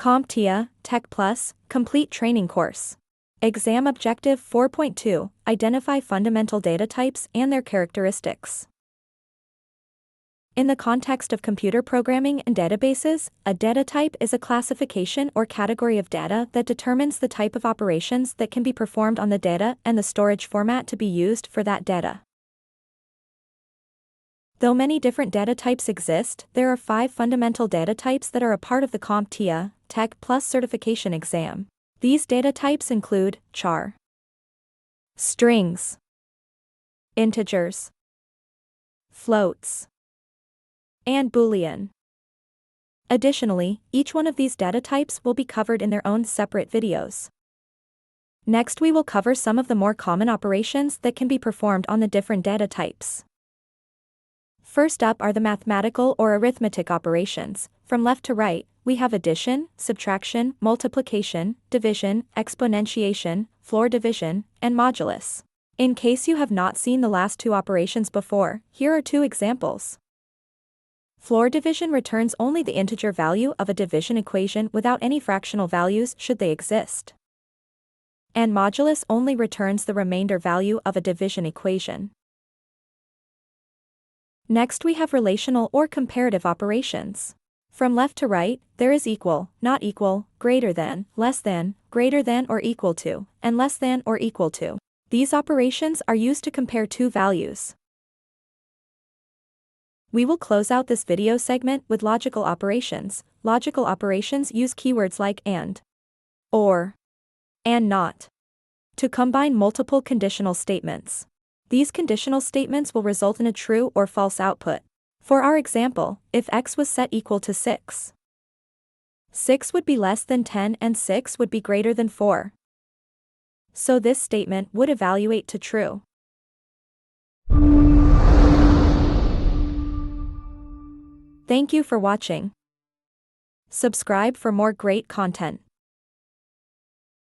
CompTIA Tech Complete Training Course. Exam Objective 4.2, Identify fundamental data types and their characteristics. In the context of computer programming and databases, a data type is a classification or category of data that determines the type of operations that can be performed on the data and the storage format to be used for that data. Though many different data types exist, there are 5 fundamental data types that are a part of the CompTIA Tech certification exam. These data types include char, strings, integers, floats, and Boolean. Additionally, each one of these data types will be covered in their own separate videos. Next, we will cover some of the more common operations that can be performed on the different data types. First up are the mathematical or arithmetic operations. From left to right, we have addition, subtraction, multiplication, division, exponentiation, floor division, and modulus. In case you have not seen the last 2 operations before, here are 2 examples. Floor division returns only the integer value of a division equation without any fractional values should they exist. And modulus only returns the remainder value of a division equation. Next we have relational or comparative operations. From left to right, there is equal, not equal, greater than, less than, greater than or equal to, and less than or equal to. These operations are used to compare 2 values. We will close out this video segment with logical operations. Logical operations use keywords like and, or, and not to combine multiple conditional statements. These conditional statements will result in a true or false output. For our example, if x was set equal to 6, 6 would be less than 10 and 6 would be greater than 4. So this statement would evaluate to true. Thank you for watching. Subscribe for more great content.